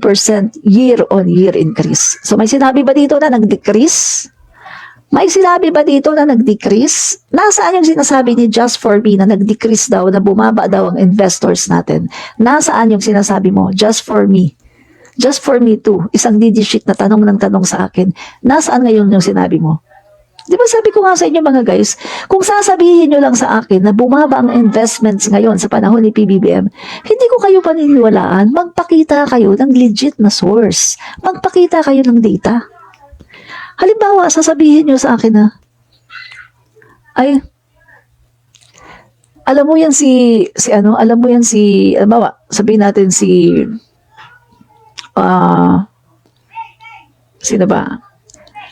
year-on-year increase. So, may sinabi ba dito na nag-decrease? May sinabi ba dito na nag-decrease? Nasaan yung sinasabi ni Just For Me na nag-decrease daw, na bumaba daw ang investors natin? Nasaan yung sinasabi mo? Just For Me. Just For Me too. Isang DD sheet na tanong ng tanong sa akin. Nasaan ngayon yung sinabi mo? Di ba sabi ko nga sa inyo mga guys, kung sasabihin nyo lang sa akin na bumaba ang investments ngayon sa panahon ni PBBM, hindi ko kayo paniniwalaan, magpakita kayo ng legit na source. Magpakita kayo ng data. Halimbawa, sasabihin nyo sa akin na, ay, alam mo yan halimbawa, sabihin natin sino ba?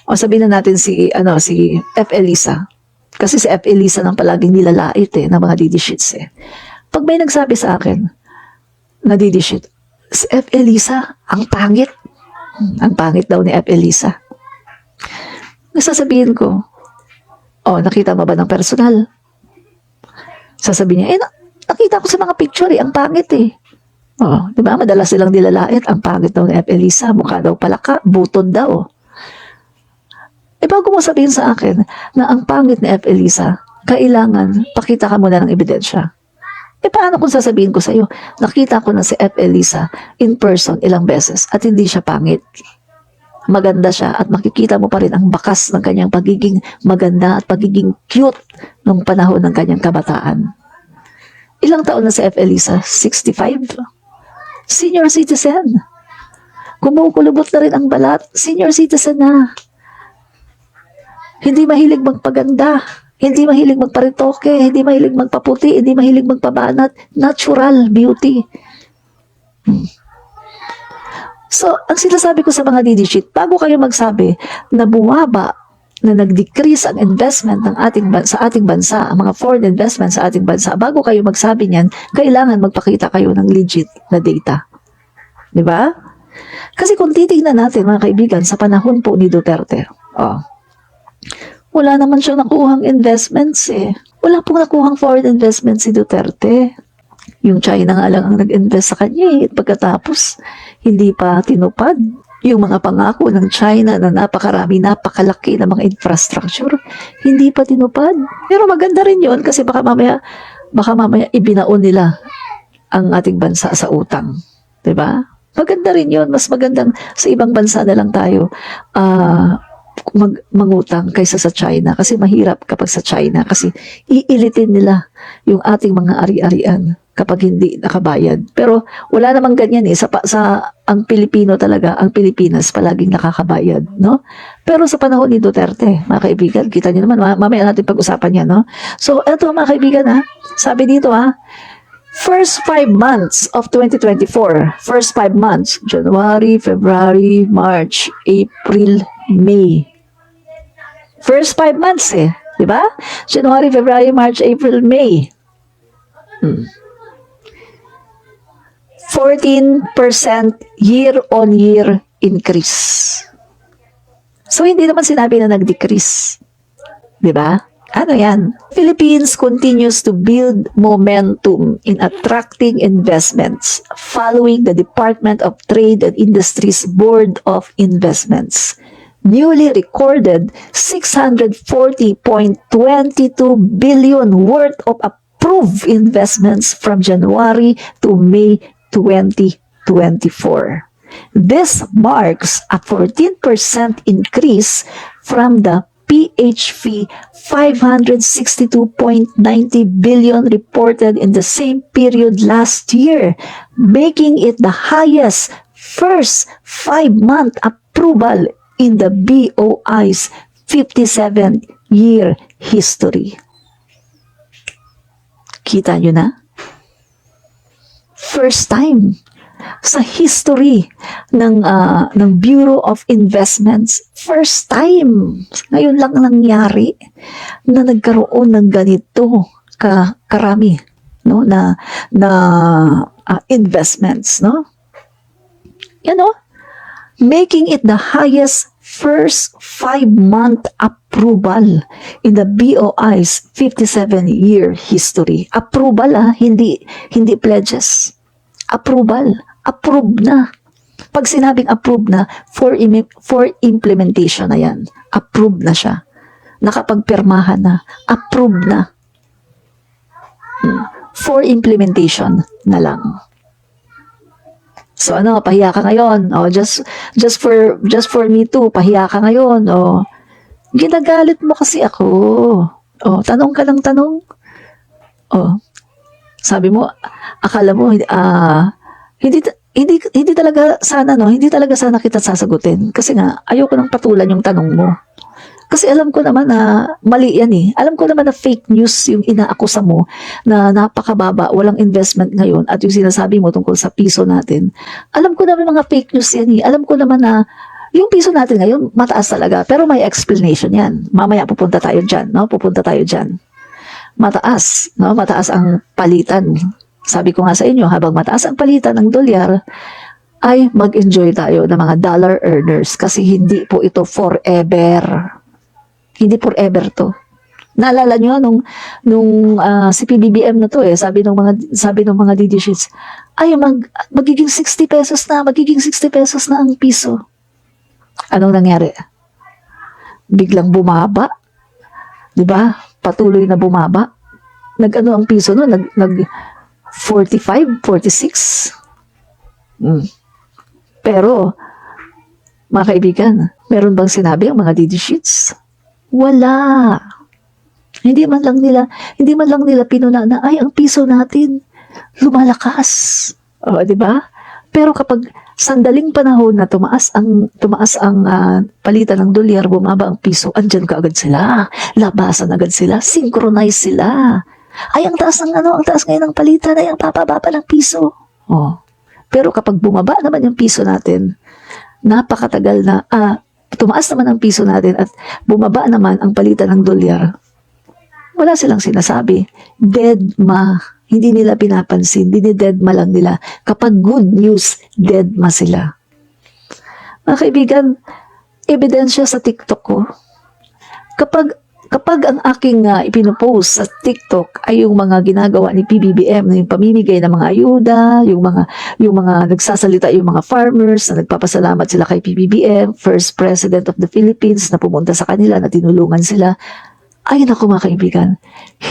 O sabihin na natin si F. Elisa. Kasi si F. Elisa nang palaging nilalait ng mga didishits Pag may nagsabi sa akin na didishit, si F. Elisa, ang pangit. Ang pangit daw ni F. Elisa. Nasasabihin ko, nakita mo ba ng personal? Sasabihin niya, nakita ko sa mga picture ang pangit di ba? Madalas silang nilalait, ang pangit daw ni F. Elisa, mukha daw palaka, butod daw. Bago mo sabihin sa akin na ang pangit ni F. Elisa, kailangan pakita ka muna ng ebidensya. Paano kung sasabihin ko sa iyo, nakita ko na si F. Elisa in person ilang beses at hindi siya pangit. Maganda siya at makikita mo pa rin ang bakas ng kanyang pagiging maganda at pagiging cute nung panahon ng kanyang kabataan. Ilang taon na si F. Elisa? 65? Senior citizen. Kumukulubot na rin ang balat. Senior citizen na. Hindi mahilig magpaganda, hindi mahilig magparitoke, hindi mahilig magpaputi, hindi mahilig magpabanat. Natural beauty. So, ang sinasabi ko sa mga didishit, bago kayo magsabi na bumaba, na nag-decrease ang investment ng sa ating bansa, ang mga foreign investment sa ating bansa, bago kayo magsabi niyan, kailangan magpakita kayo ng legit na data. Di ba? Kasi kung titignan natin, mga kaibigan, sa panahon po ni Duterte, wala naman siyang nakuhang investments Wala pong nakuhang foreign investments si Duterte. Yung China nga lang ang nag-invest sa kanya Pagkatapos, hindi pa tinupad yung mga pangako ng China na napakarami, napakalaki na mga infrastructure. Hindi pa tinupad. Pero maganda rin yun kasi baka mamaya ibinaon nila ang ating bansa sa utang. Diba? Maganda rin yun. Mas magandang sa ibang bansa na lang tayo mangutang kaysa sa China kasi mahirap kapag sa China kasi iilitin nila yung ating mga ari-arian kapag hindi nakabayad. Pero wala namang ganyan sa ang Pilipino talaga, ang Pilipinas palaging nakakabayad, no? Pero sa panahon ni Duterte, mga kaibigan, kita niyo naman, mamaya natin pag-usapan yan, no? So, eto mga kaibigan, sabi dito, first 5 months of 2024, first 5 months, January, February, March, April, May. First 5 months di ba? January, February, March, April, May. 14% year-on-year increase. So, hindi naman sinabi na nag-decrease. Di ba? Ano yan? Philippines continues to build momentum in attracting investments following the Department of Trade and Industries Board of Investments newly recorded 640.22 billion worth of approved investments from January to May 2024. This marks a 14% increase from the PHP 562.90 billion reported in the same period last year, making it the highest first 5-month approval in the BOI's 57-year history. Kita nyo na? First time sa history ng Bureau of Investments, first time. Ngayon lang nangyari na nagkaroon ng ganito karami na investments, no? Making it the highest first 5-month approval in the BOI's 57-year history. Approval hindi pledges. Approval. Approved na. Pag sinabing approved na, for implementation na yan. Approved na siya. Nakapagpirmahan na. Approved na. For implementation na lang. So pahiya ka ngayon. Just for me too, pahiya ka ngayon. Ginagalit mo kasi ako. Oh, tanong ka ng tanong. Oh, sabi mo, akala mo, hindi talaga sana, no? Hindi talaga sana kita sasagutin. Kasi nga, ayoko nang patulan yung tanong mo. Kasi alam ko naman na mali yan eh. Alam ko naman na fake news yung inaakusa mo na napakababa, walang investment ngayon at yung sinasabi mo tungkol sa piso natin. Alam ko naman mga fake news yan eh. Alam ko naman na yung piso natin ngayon mataas talaga pero may explanation yan. Mamaya pupunta tayo dyan, no? Pupunta tayo dyan. Mataas, no? Mataas ang palitan. Sabi ko nga sa inyo, habang mataas ang palitan ng dolyar, ay mag-enjoy tayo ng mga dollar earners kasi hindi po ito forever. Hindi forever to. Naalala nyo si PBBM na to sabi ng mga DD sheets, ay magiging 60 pesos na, magiging 60 pesos na ang piso. Anong nangyari? Biglang bumaba. 'Di ba? Patuloy na bumaba. Nag-ano ang piso no? Nag 45, 46. Pero mga kaibigan, meron bang sinabi ang mga DD sheets? Wala. Hindi man lang nila pinuna na ay ang piso natin lumalakas. O, di ba? Pero kapag sandaling panahon na tumaas ang palitan ng dolyar, bumaba ang piso, andyan ka agad sila. Labasan agad sila, synchronize sila. Ay ang taas ngayon ng palitan, ay ang papaba pa ng piso. Oh. Pero kapag bumaba naman yung piso natin, napakatagal na tumaas naman ang piso natin at bumaba naman ang palitan ng dolyar, wala silang sinasabi. Deadma. Hindi nila pinapansin. Dinidedma lang nila. Kapag good news, deadma sila. Mga kaibigan, ebidensya sa TikTok ko. Kapag ang aking ipinopost sa TikTok ay yung mga ginagawa ni PBBM, yung pamimigay ng mga ayuda, yung mga nagsasalita, yung mga farmers na nagpapasalamat sila kay PBBM, First President of the Philippines na pumunta sa kanila, na tinulungan sila. Ay naku mga kaibigan,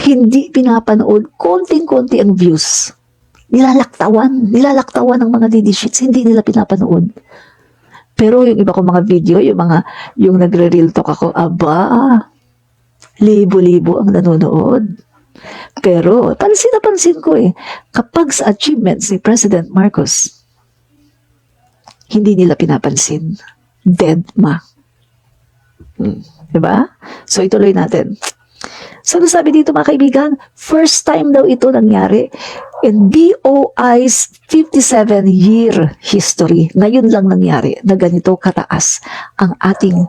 hindi pinapanood, konting-konti ang views. Nilalaktawan ng mga DD sheets, hindi nila pinapanood. Pero yung iba kong mga video, yung nagre-real talk ako, aba, libo-libo ang nanonood. Pero, pansin na pansin ko kapag sa achievements ni President Marcos, hindi nila pinapansin. Deadma. Diba? So, ituloy natin. So, nasabi dito mga kaibigan, first time daw ito nangyari in BOI's 57-year history. Ngayon lang nangyari na ganito kataas ang ating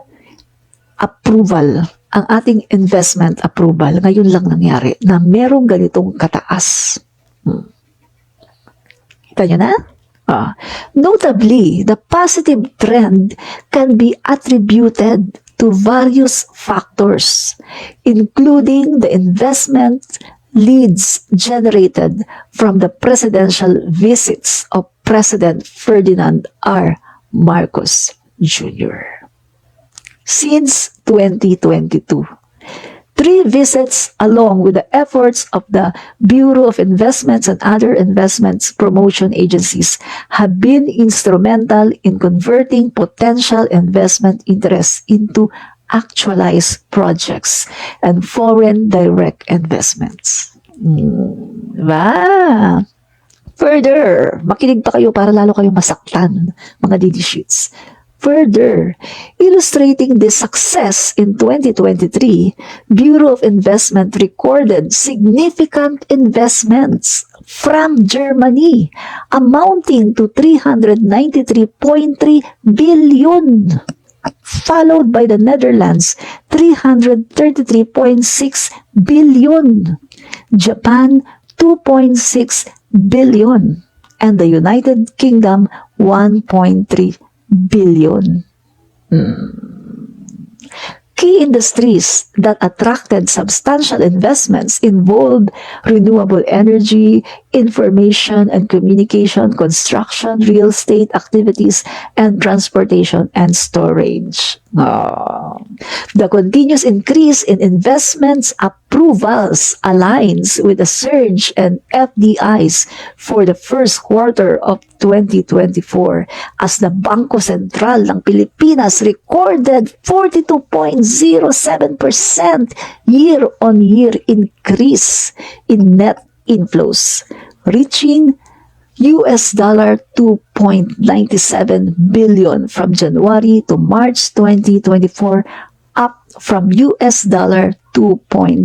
approval, ang ating investment approval. Ngayon lang nangyari na merong ganitong kataas. Kita nyo na? Notably, the positive trend can be attributed to various factors, including the investment leads generated from the presidential visits of President Ferdinand R. Marcos Jr. Since 2022, 3 visits along with the efforts of the Bureau of Investments and other investments promotion agencies have been instrumental in converting potential investment interests into actualized projects and foreign direct investments. Diba? Further, makinig pa kayo para lalo kayong masaktan, mga DD sheets. Further, illustrating this success in 2023, Bureau of Investment recorded significant investments from Germany amounting to 393.3 billion, followed by the Netherlands 333.6 billion, Japan 2.6 billion, and the United Kingdom 1.3 billion. Key industries that attracted substantial investments involved renewable energy, information and communication, construction, real estate activities, and transportation and storage. The continuous increase in investments approvals aligns with the surge in FDIs for the first quarter of 2024 as the Bangko Sentral ng Pilipinas recorded 42.07% year-on-year increase in net inflows, reaching US dollar 2.97 billion from January to March 2024, up from US dollar 2.09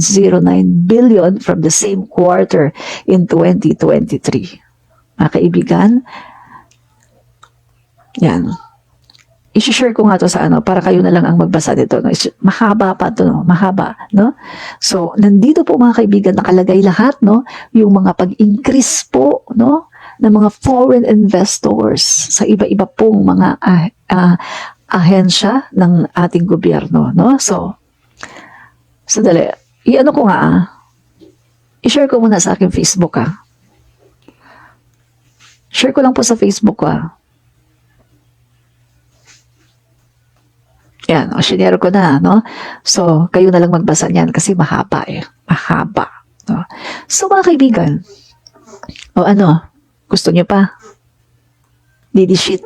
billion from the same quarter in 2023. Mga kaibigan, yan. I-share ko nga to sa para kayo na lang ang magbasa nito. No? Mahaba pa to, no? Mahaba, no? So, nandito po mga kaibigan, nakalagay lahat, no? Yung mga pag-increase po, no? Ng mga foreign investors sa iba-iba pong mga ahensya ng ating gobyerno, no? So, sandali. I-ano ko nga, i-share ko muna sa aking Facebook, Share ko lang po sa Facebook, Yan, sinare ko na, no? So, kayo na lang magbasa niyan kasi mahaba Mahaba, no? So, mga kaibigan, gusto nyo pa? Didi sheet.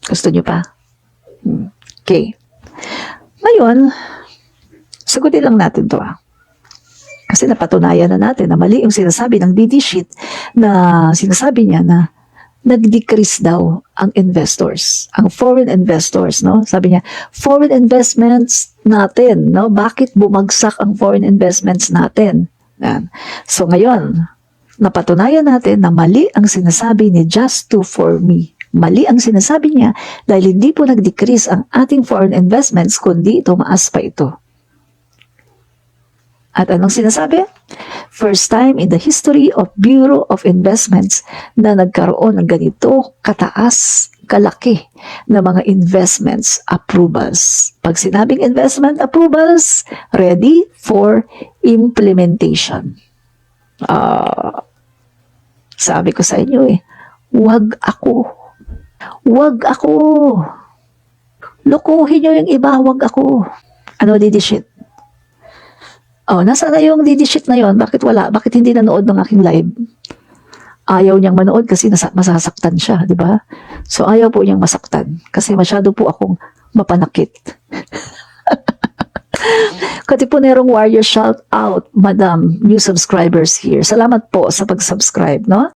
Gusto nyo pa? Okay. Ngayon, sagutin lang natin to, Kasi napatunayan na natin na mali yung sinasabi ng DD sheet na sinasabi niya na nag-decrease daw ang investors, ang foreign investors, no? Sabi niya, foreign investments natin, no? Bakit bumagsak ang foreign investments natin? Yan. So ngayon, napatunayan natin na mali ang sinasabi ni Just2For Me. Mali ang sinasabi niya dahil hindi po nag-decrease ang ating foreign investments kundi tumaas pa ito. At anong sinasabi? First time in the history of Bureau of Investments na nagkaroon ng ganito kataas, kalaki na mga investments approvals. Pag sinabing investment approvals, ready for implementation. Sabi ko sa inyo wag ako. Wag ako. Lukuhin nyo yung iba, wag ako. Ano, DD sheet? Nasaan na yung DD sheet na yon? Bakit wala? Bakit hindi nanood ng aking live? Ayaw niyang manood kasi masasaktan siya, di ba? So, ayaw po niyang masaktan kasi masyado po akong mapanakit. Katipunerong Warrior, shout out, Madam, new subscribers here. Salamat po sa pag-subscribe, no?